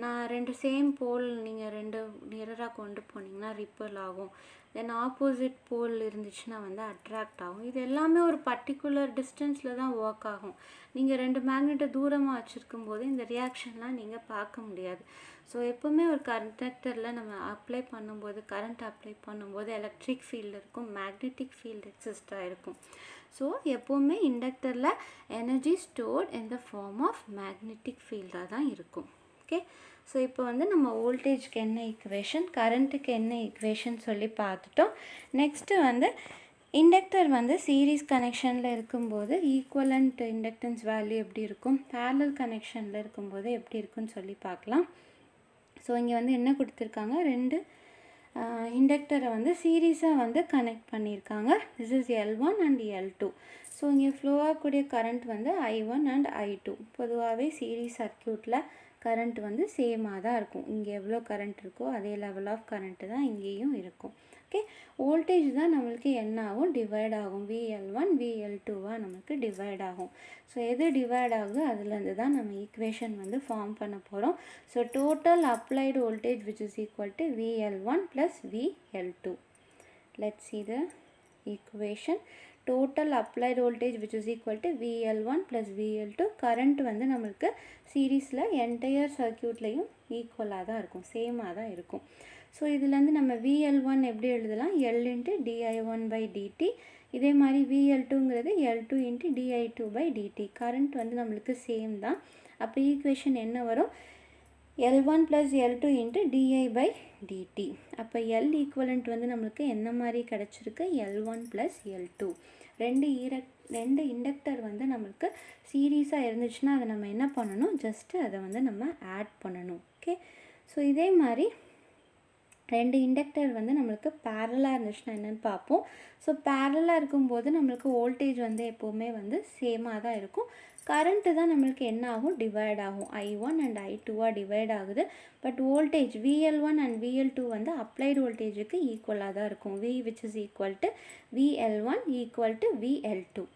நான் 2 சேம் போல் நீங்கள் 2 நியராக கொண்டு போனீங்கன்னா ரிப்பல் ஆகும். தென் ஆப்போசிட் போல் இருந்துச்சுன்னா வந்து அட்ராக்ட் ஆகும். இது எல்லாமே ஒரு பர்டிகுலர் டிஸ்டன்ஸில் தான் ஒர்க் ஆகும். நீங்கள் 2 மேக்னெட்டை தூரமாக வச்சுருக்கும் போது இந்த ரியாக்ஷன்லாம் நீங்கள் பார்க்க முடியாது. ஸோ எப்போவுமே ஒரு கண்டக்டரில் நம்ம அப்ளை பண்ணும்போது, கரண்ட் அப்ளை பண்ணும்போது எலக்ட்ரிக் ஃபீல்டு இருக்கும், மேக்னெட்டிக் ஃபீல்டு எக்ஸிஸ்டாக இருக்கும். ஸோ எப்போவுமே இண்டக்டரில் energy stored in the form of magnetic ஃபீல்டாக தான் இருக்கும். ஓகே, ஸோ இப்போ வந்து நம்ம வோல்டேஜ்க்கு என்ன ஈக்குவேஷன், கரண்ட்டுக்கு என்ன ஈக்குவேஷன் சொல்லி பார்த்துட்டோம். நெக்ஸ்ட்டு வந்து இண்டக்டர் வந்து சீரீஸ் கனெக்ஷனில் இருக்கும்போது ஈக்குவலண்ட் இண்டக்டன்ஸ் வேல்யூ எப்படி இருக்கும், பேரலல் கனெக்ஷனில் இருக்கும்போது எப்படி இருக்குன்னு சொல்லி பார்க்கலாம். ஸோ இங்கே வந்து என்ன கொடுத்துருக்காங்க, 2 இண்டக்டரை வந்து சீரீஸாக வந்து கனெக்ட் பண்ணியிருக்காங்க. This is L1 and L2. So இங்கே ஃப்ளோ ஆகக்கூடிய கரண்ட் வந்து I1 அண்ட் I2. பொதுவாகவே சீரீஸ் சர்க்கியூட்டில் கரண்ட் வந்து சேமாக தான் இருக்கும். இங்கே எவ்வளோ கரண்ட் இருக்கோ அதே லெவல் ஆஃப் கரண்ட்டு தான் இங்கேயும் இருக்கும். ஓகே, வோல்டேஜ் தான் நம்மளுக்கு என்ன ஆகும், டிவைட் ஆகும். VL1 VL2வாக நமக்கு டிவைட் ஆகும். ஸோ எது டிவைட் ஆகுது அதுலேருந்து தான் நம்ம ஈக்குவேஷன் வந்து ஃபார்ம் பண்ண போகிறோம். So total applied voltage which is equal to VL1 + VL2. Let's see the equation. Total applied voltage which is equal to VL1 + VL2. Current வந்து நம்மளுக்கு சீரீஸில் என்டையர் சர்க்கியூட்லேயும் ஈக்குவலாக தான் இருக்கும், சேமாக தான் இருக்கும். ஸோ இதுலேருந்து நம்ம VL1 எப்படி எழுதலாம், L × di1/dt. இதே மாதிரி VL2ங்கிறது L2 × di2/dt. கரண்ட் வந்து நம்மளுக்கு சேம் தான். அப்போ ஈக்குவேஷன் என்ன வரும், L1 + L2 × di/dt. அப்போ L ஈக்குவலண்ட் வந்து நம்மளுக்கு என்ன மாதிரி கிடச்சிருக்கு, L1 + L2. 2 இண்டக்டர் வந்து நம்மளுக்கு சீரீஸாக இருந்துச்சுன்னா அதை நம்ம என்ன பண்ணணும், ஜஸ்ட்டு அதை வந்து நம்ம ஆட் பண்ணணும். ஓகே, ஸோ இதே மாதிரி 2 இண்டக்டர் வந்து நம்மளுக்கு பேரலாக இருந்துச்சுன்னா என்னென்னு பார்ப்போம். ஸோ பேரலாக இருக்கும்போது நம்மளுக்கு வோல்டேஜ் வந்து எப்போவுமே வந்து சேமாக தான் இருக்கும். கரண்ட்டு தான் நம்மளுக்கு என்ன ஆகும், டிவைட் ஆகும். I1 அண்ட் I2வாக டிவைட் ஆகுது. But voltage VL1 and VL2 வந்து அப்ளைடு வோல்டேஜுக்கு ஈக்குவலாக தான் இருக்கும். V which is equal to VL1 equal to VL2.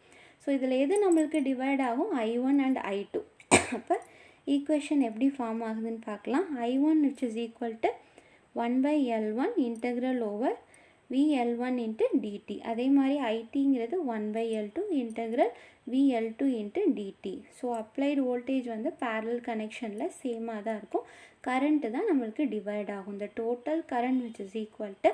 So இதில் எது நம்மளுக்கு டிவைட் ஆகும், I1 அண்ட் I2. அப்போ ஈக்குவேஷன் எப்படி ஃபார்ம் ஆகுதுன்னு பார்க்கலாம். I1 which is equal to 1/L1 integral over VL1 × dt. அதே மாதிரி ITங்கிறது 1/L2 integral VL2 × dt. So applied voltage வந்து பேரலல் கனெக்ஷனில் சேமாக தான் இருக்கும். கரண்ட்டு தான் நம்மளுக்கு டிவைட் ஆகும். இந்த total current which is equal to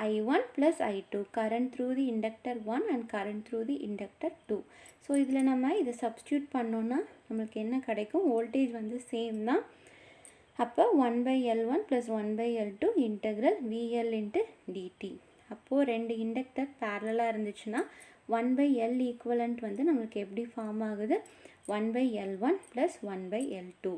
I1 + I2. Current through the inductor 1 and current through the inductor 2. So இதில் நம்ம இதை சப்ஸ்டியூட் பண்ணோன்னா நம்மளுக்கு என்ன கிடைக்கும், வோல்டேஜ் வந்து சேம் தான். அப்போ 1/L1 + 1/L2 integral VL × dt. அப்போது 2 இண்டக்டர் பேரலாக இருந்துச்சுன்னா 1/L ஈக்குவலண்ட் வந்து நம்மளுக்கு எப்படி ஃபார்ம் ஆகுது, 1/L1 + 1/L2.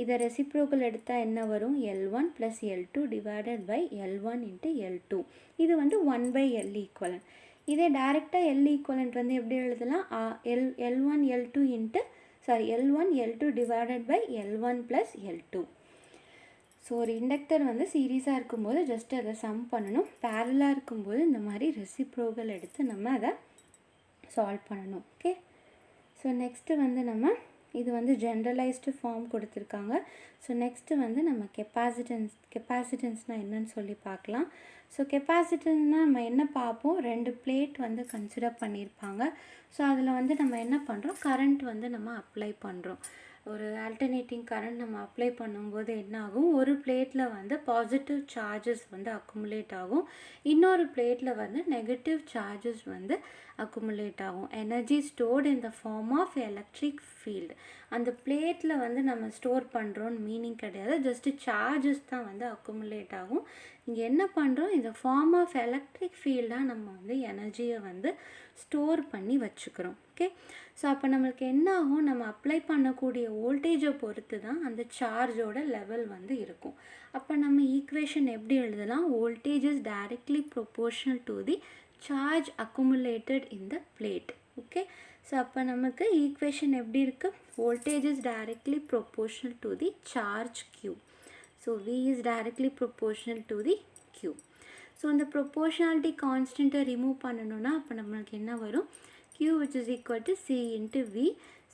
இதை ரெசிப்ரோக்கல் எடுத்தால் என்ன வரும், L1 + L2 divided by L1 × L2. இது வந்து 1/L ஈக்குவலண்ட். இதே டைரெக்டாக L ஈக்குவலண்ட் வந்து எப்படி எழுதலாம், L1 L2 divided by L1 + L2. So ஒரு இண்டக்டர் வந்து சீரீஸாக இருக்கும்போது ஜஸ்ட் அதை சம் பண்ணணும். பேரலாக இருக்கும்போது இந்த மாதிரி ரெசிப்ரோக்கல் எடுத்து நம்ம அதை சால்வ் பண்ணணும். ஓகே, ஸோ நெக்ஸ்ட்டு வந்து நம்ம இது வந்து ஜென்ரலைஸ்டு ஃபார்ம் கொடுத்துருக்காங்க. ஸோ நெக்ஸ்ட்டு வந்து நம்ம கெப்பாசிட்டன்ஸ்னால் என்னன்னு சொல்லி பார்க்கலாம். ஸோ கெப்பாசிட்டன்ஸ்னால் நம்ம என்ன பார்ப்போம், 2 பிளேட் வந்து கன்சிடர் பண்ணியிருப்பாங்க. ஸோ அதில் வந்து நம்ம என்ன பண்ணுறோம், கரண்ட் வந்து நம்ம அப்ளை பண்ணுறோம். ஒரு ஆல்டர்னேட்டிங் கரண்ட் நம்ம அப்ளை பண்ணும்போது என்ன ஆகும், ஒரு பிளேட்டில் வந்து பாசிட்டிவ் சார்ஜஸ் வந்து அக்குமுலேட் ஆகும், இன்னொரு பிளேட்டில் வந்து நெகட்டிவ் சார்ஜஸ் வந்து அக்குமுலேட் ஆகும். Energy stored in the form of electric field. அந்த பிளேட்டில் வந்து நம்ம ஸ்டோர் பண்ணுறோன்னு மீனிங் கிடையாது, ஜஸ்ட்டு சார்ஜஸ் தான் வந்து அக்குமுலேட் ஆகும். இங்கே என்ன பண்ணுறோம், இந்த ஃபார்ம் ஆஃப் எலக்ட்ரிக் ஃபீல்டாக நம்ம வந்து எனர்ஜியை வந்து ஸ்டோர் பண்ணி வச்சுக்கிறோம். ஓகே, ஸோ அப்போ நம்மளுக்கு என்ன ஆகும், நம்ம அப்ளை பண்ணக்கூடிய வோல்டேஜை பொறுத்து தான் அந்த சார்ஜோட லெவல் வந்து இருக்கும். அப்போ நம்ம ஈக்குவேஷன் எப்படி எழுதலாம், voltage is directly proportional to the charge accumulated in the plate. Okay, so அப்போ நமக்கு ஈக்குவேஷன் எப்படி இருக்குது? Voltage is directly proportional to the charge Q. So V is directly proportional to the Q. So அந்த proportionality கான்ஸ்டண்ட்டை remove பண்ணணும்னா அப்போ நம்மளுக்கு என்ன வரும்? Q which is equal to C into V.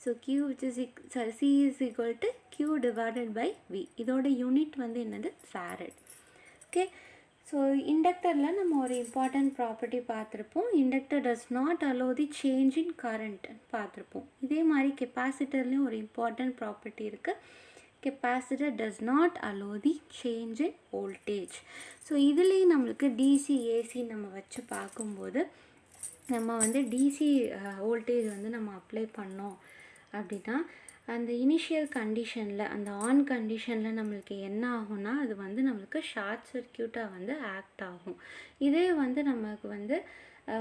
So Q which is C is equal to Q divided by V. இதோட unit வந்து என்னது? ஃபாரட். ஓகே, ஸோ இண்டக்டரில் நம்ம ஒரு இம்பார்ட்டன்ட் ப்ராப்பர்ட்டி பார்த்துருப்போம். Inductor does not allow the change in current பார்த்துருப்போம். இதே மாதிரி கெப்பாசிட்டர்லேயும் ஒரு இம்பார்ட்டன்ட் ப்ராப்பர்ட்டி இருக்குது. Capacitor does not allow the change in voltage. So இதுலேயும் நம்மளுக்கு டிசி ஏசி நம்ம வச்சு பார்க்கும்போது நம்ம வந்து டிசி வோல்டேஜ் வந்து நம்ம அப்ளை பண்ணோம் அப்படின்னா அந்த இனிஷியல் கண்டிஷனில் அந்த ஆன் கண்டிஷனில் நம்மளுக்கு என்ன ஆகும்னா அது வந்து நம்மளுக்கு ஷார்ட் சர்க்யூட்டாக வந்து ஆக்ட் ஆகும். இதே வந்து நமக்கு வந்து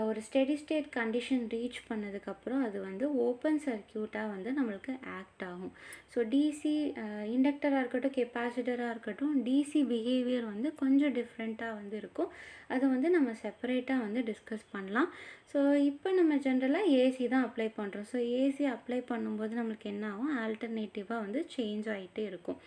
ஒரு ஸ்டெடி ஸ்டேட் கண்டிஷன் ரீச் பண்ணதுக்கப்புறம் அது வந்து ஓப்பன் சர்க்யூட்டாக வந்து நம்மளுக்கு ஆக்ட் ஆகும். ஸோ டிசி இண்டக்டராக இருக்கட்டும் கெப்பாசிட்டராக இருக்கட்டும் டிசி பிஹேவியர் வந்து கொஞ்சம் டிஃப்ரெண்ட்டாக வந்து இருக்கும். அதை வந்து நம்ம செப்பரேட்டாக வந்து டிஸ்கஸ் பண்ணலாம். ஸோ இப்போ நம்ம ஜென்ரலாக ஏசி தான் அப்ளை பண்ணுறோம். ஸோ ஏசி அப்ளை பண்ணும்போது நம்மளுக்கு என்ன ஆகும்? ஆல்டர்னேட்டிவாக வந்து சேஞ்ச் ஆகிட்டே இருக்கும்.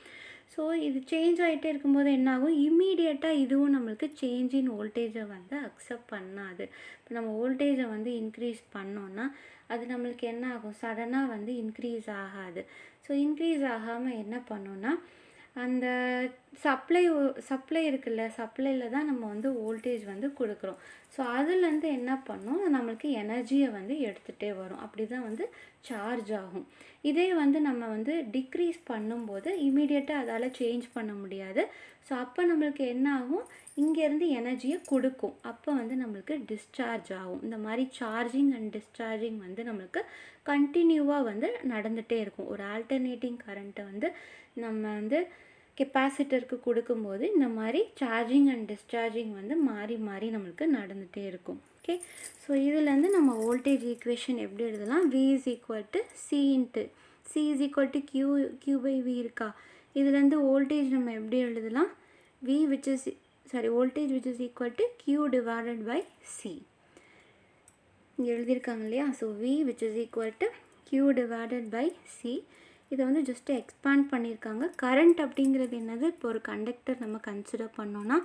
ஸோ இது சேஞ்ச் ஆகிட்டே இருக்கும்போது என்னாகும்? இம்மீடியட்டாக இதுவும் நம்மளுக்கு சேஞ்ச் இன் வோல்டேஜை வந்து அக்செப்ட் பண்ணாது. இப்போ நம்ம வோல்டேஜை வந்து இன்க்ரீஸ் பண்ணோன்னா அது நம்மளுக்கு என்ன ஆகும்? சடனாக வந்து இன்க்ரீஸ் ஆகாது. ஸோ இன்க்ரீஸ் ஆகாமல் என்ன பண்ணோன்னா அந்த சப்ளை இருக்குல்ல, சப்ளையில் தான் நம்ம வந்து வோல்டேஜ் வந்து கொடுக்குறோம். ஸோ அதுலேருந்து என்ன பண்ணும்? நம்மளுக்கு எனர்ஜியை வந்து எடுத்துகிட்டே வரும். அப்படி தான் வந்து சார்ஜ் ஆகும். இதே வந்து நம்ம வந்து டிக்ரீஸ் பண்ணும்போது இமீடியட்டாக அதால் சேஞ்ச் பண்ண முடியாது. ஸோ அப்போ நம்மளுக்கு என்ன ஆகும்? இங்கேருந்து எனர்ஜியை கொடுக்கும். அப்போ வந்து நம்மளுக்கு டிஸ்சார்ஜ் ஆகும். இந்த மாதிரி சார்ஜிங் அண்ட் டிஸ்சார்ஜிங் வந்து நம்மளுக்கு கண்டினியூவாக வந்து நடந்துகிட்டே இருக்கும். ஒரு ஆல்டர்னேட்டிங் கரண்ட்டை வந்து நம்ம வந்து கெப்பாசிட்டருக்கு கொடுக்கும்போது இந்த மாதிரி சார்ஜிங் அண்ட் டிஸ்சார்ஜிங் வந்து மாறி மாறி நம்மளுக்கு நடந்துகிட்டே இருக்கும். ஓகே, ஸோ இதுலேருந்து நம்ம வோல்டேஜ் ஈக்குவேஷன் எப்படி எழுதலாம்? V is equal to C into C is equal to Q by V இருக்கா? இதுலேருந்து வோல்டேஜ் நம்ம எப்படி எழுதலாம்? Voltage which is equal to Q divided by C. இங்கே எழுதியிருக்காங்க இல்லையா? So V which is equal to Q divided by C. இதை வந்து ஜஸ்ட்டு எக்ஸ்பேண்ட் பண்ணியிருக்காங்க. கரண்ட் அப்படிங்கிறது என்னது? இப்போ ஒரு கண்டக்டர் நம்ம கன்சிடர் பண்ணோன்னா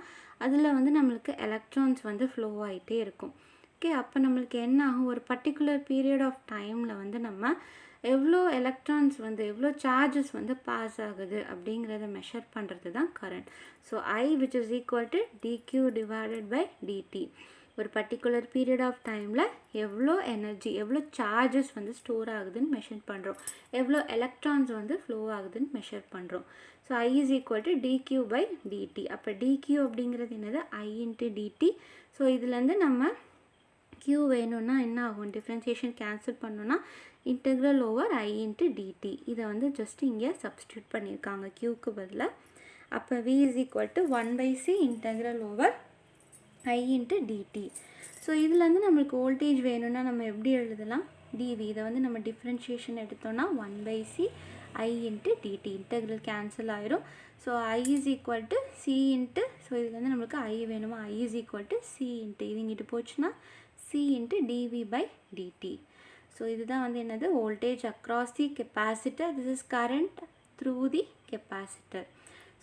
அதில் வந்து நம்மளுக்கு எலக்ட்ரான்ஸ் வந்து ஃப்ளோ ஆகிட்டே இருக்கும். ஓகே, அப்போ நம்மளுக்கு என்ன ஆகும்? ஒரு பர்டிகுலர் பீரியட் ஆஃப் டைமில் வந்து நம்ம எவ்வளோ எலக்ட்ரான்ஸ் வந்து எவ்வளோ சார்ஜஸ் வந்து பாஸ் ஆகுது அப்படிங்கிறத மெஷர் பண்ணுறது தான் current. So I which is equal to dq divided by dt. ஒரு பர்டிகுலர் பீரியட் ஆஃப் டைமில் எவ்வளோ எனர்ஜி எவ்வளோ சார்ஜஸ் வந்து ஸ்டோர் ஆகுதுன்னு மெஷர் பண்ணுறோம். எவ்வளோ எலக்ட்ரான்ஸ் வந்து ஃப்ளோ ஆகுதுன்னு மெஷர் பண்ணுறோம். So I is equal to dq by dt. அப்போ dq அப்படிங்கிறது என்னது? I into dt. ஸோ இதுலேருந்து நம்ம q வேணும்னா என்ன ஆகும்? டிஃப்ரென்சியேஷன் கேன்சல் பண்ணோன்னா integral over I into dt. இதை வந்து ஜஸ்ட் இங்கே சப்ஸ்டியூட் பண்ணியிருக்காங்க q பதிலாக. அப்போ V is equal to 1 by C integral over I into dt. So இதுலேருந்து நம்மளுக்கு வோல்டேஜ் வேணும்னா நம்ம எப்படி எழுதலாம்? dV. இதை வந்து நம்ம டிஃப்ரென்ஷியேஷன் எடுத்தோன்னா 1 by C I into dt. Integral cancel ஆயிரும். So I is equal to C into so இதுலேருந்து நம்மளுக்கு I வேணுமா? I is equal to C into இது இங்கிட்டு போச்சுன்னா C into dV by dt. So இதுதான் வந்து என்னது? Voltage across the capacitor. This is current through the capacitor.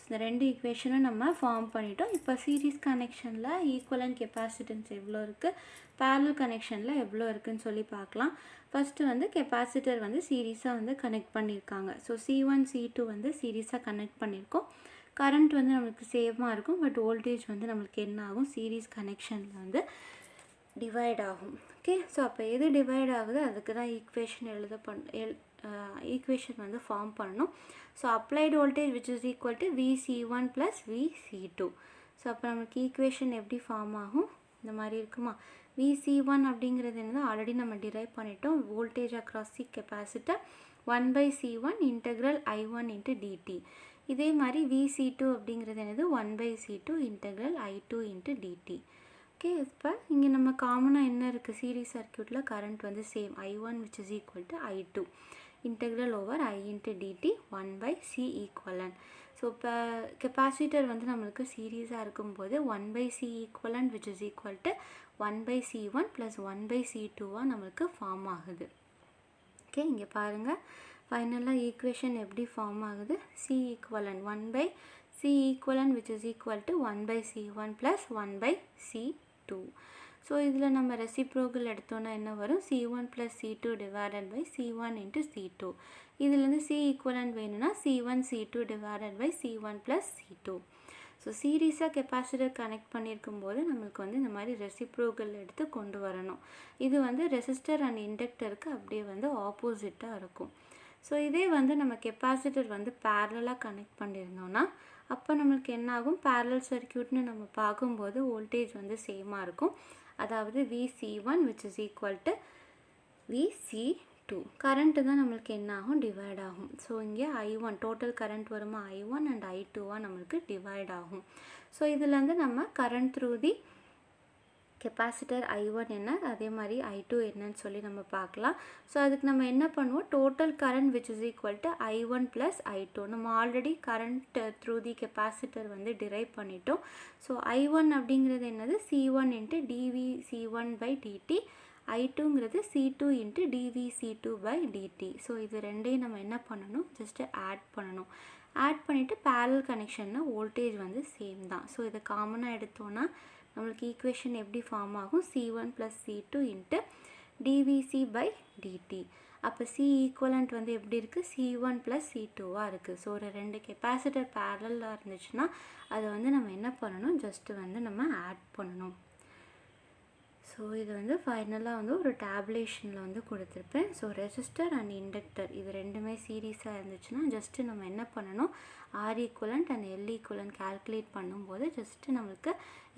இந்த ரெண்டு ஈக்குவேஷனும் நம்ம ஃபார்ம் பண்ணிட்டோம். இப்போ சீரீஸ் கனெக்ஷனில் ஈக்குவலன்ட் கெப்பாசிட்டன்ஸ் எவ்வளோ இருக்குது, பேரலல் கனெக்ஷனில் எவ்வளோ இருக்குதுன்னு சொல்லி பார்க்கலாம். ஃபஸ்ட்டு வந்து கெப்பாசிட்டர் வந்து சீரீஸாக வந்து கனெக்ட் பண்ணியிருக்காங்க. ஸோ C1 C2 வந்து சீரீஸாக கனெக்ட் பண்ணியிருக்கோம். கரண்ட் வந்து நம்மளுக்கு சேமாக இருக்கும். பட் வோல்டேஜ் வந்து நம்மளுக்கு என்ன ஆகும்? சீரீஸ் கனெக்ஷனில் வந்து டிவைட் ஆகும். ஓகே, ஸோ அப்போ எது டிவைட் ஆகுது அதுக்கு தான் ஈக்குவேஷன் வந்து ஃபார்ம் பண்ணணும். So applied voltage which is equal to VC1 plus VC2. So அப்போ நம்மளுக்கு ஈக்குவேஷன் எப்படி ஃபார்ம் ஆகும்? இந்த மாதிரி இருக்குமா? VC1 அப்படிங்கிறது என்னது? ஆல்ரெடி நம்ம டிரைவ் பண்ணிட்டோம். Voltage across the capacitor 1 by C1 integral I1 into dt. இதே மாதிரி VC2 அப்படிங்கிறது என்னது? 1 by C2 integral I2 into dt. Okay, இப்போ இங்கே நம்ம காமனாக என்ன இருக்குது? சீரீஸ் சர்க்யூட்டில் கரண்ட் வந்து same I1 which is equal to I2 integral over I into dt 1 by C equivalent. So இப்போ கெப்பாசிட்டர் வந்து நம்மளுக்கு சீரீஸாக இருக்கும்போது 1 by C equivalent which is equal to 1 by C1 plus 1 by C2 நம்மளுக்கு form ஆகுது. Okay, இங்கே பாருங்கள் ஃபைனலாக equation எப்படி ஃபார்ம் ஆகுது. C equivalent 1/C equivalent which is equal to 1/C1 plus 1/C2. So இதில் நம்ம ரெசிப்ரோக்கல் எடுத்தோன்னா என்ன வரும், C1 plus C2 divided by C1 into C2. இதுலேருந்து C equivalent வேணும்னா C1 C2 divided by C1 plus C2. So சீரீஸாக capacitor connect பண்ணியிருக்கும் போது நம்மளுக்கு வந்து இந்த மாதிரி ரெசிப்ரோக்கல் எடுத்து கொண்டு வரணும். இது வந்து ரெசிஸ்டர் அண்ட் இண்டக்டருக்கு அப்படியே வந்து ஆப்போசிட்டாக இருக்கும். ஸோ இதே வந்து நம்ம கெப்பாசிட்டர் வந்து பேரலாக கனெக்ட் பண்ணியிருந்தோன்னா அப்போ நம்மளுக்கு என்ன ஆகும், பேரலல் சர்க்யூட்னு நம்ம பார்க்கும்போது வோல்டேஜ் வந்து சேமாக இருக்கும். அதாவது VC1 which is equal to VC2. Current தான் நம்மளுக்கு என்ன ஆகும், டிவைட் ஆகும். ஸோ இங்கே I1 டோட்டல் கரண்ட் வருமா, I1 அண்ட் I2 நம்மளுக்கு டிவைட் ஆகும். ஸோ இதுலேருந்து நம்ம current through the capacitor I1 என்ன, அதே மாதிரி I2 என்னன்னு சொல்லி நம்ம பார்க்கலாம். ஸோ அதுக்கு நம்ம என்ன பண்ணுவோம், total current which is equal to I1 plus I2. நம்ம already current through the capacitor வந்து டிரைவ் பண்ணிட்டோம். ஸோ I1 அப்படிங்கிறது என்னது, C1 into dVC1 by dt, I2ங்கிறது C2 into dVC2 by dt. So இது ரெண்டையும் நம்ம என்ன பண்ணணும், ஜஸ்ட்டு ஆட் பண்ணணும். ஆட் பண்ணிவிட்டு பேரலல் கனெக்ஷன்னா வோல்டேஜ் வந்து சேம் தான். ஸோ இதை காமனாக எடுத்தோன்னா நம்மளுக்கு ஈக்குவேஷன் எப்படி ஃபார்ம் ஆகும், C1 plus C2 into dVC by dt. அப்போ C equivalent வந்து எப்படி இருக்குது, C1 plus C2வாக இருக்குது. ஸோ ஒரு ரெண்டு கெப்பாசிட்டர் பேரலாக இருந்துச்சுன்னா அதை வந்து நம்ம என்ன பண்ணணும், ஜஸ்ட்டு வந்து நம்ம ஆட் பண்ணணும். ஸோ இது வந்து ஃபைனலாக வந்து ஒரு டேப்லேஷனில் வந்து கொடுத்துருப்பேன். ஸோ ரெசிஸ்டர் அண்ட் இண்டக்டர் இது ரெண்டுமே சீரீஸாக இருந்துச்சுன்னா ஜஸ்ட்டு நம்ம என்ன பண்ணணும், R equivalent and L equivalent calculate பண்ணும்போது ஜஸ்ட்டு நம்மளுக்கு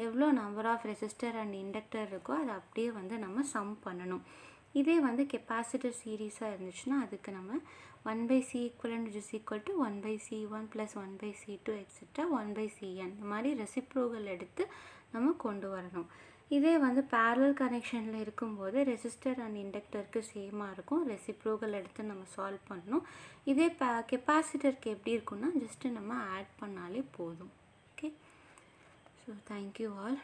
எவ்வளோ number of resistor and inductor இருக்கோ அதை அப்படியே வந்து நம்ம சம் பண்ணணும். இதே வந்து கெப்பாசிட்டர் சீரீஸாக இருந்துச்சுன்னா அதுக்கு நம்ம 1/C equivalent which is equal to 1/C1 plus 1/C2 etc 1/Cn இந்த மாதிரி ரெசிப்ரோக்கல் எடுத்து நம்ம கொண்டு வரணும். இதே வந்து பேரலல் கனெக்ஷனில் இருக்கும்போது ரெசிஸ்டர் அண்ட் இண்டக்டருக்கு சேமாக இருக்கும். ரெசிப்ரோக்கல் எடுத்து நம்ம சால்வ் பண்ணணும். இதே கெப்பாசிட்டருக்கு எப்படி இருக்குன்னா ஜஸ்ட்டு நம்ம ஆட் பண்ணாலே போதும். Okay, so thank you all.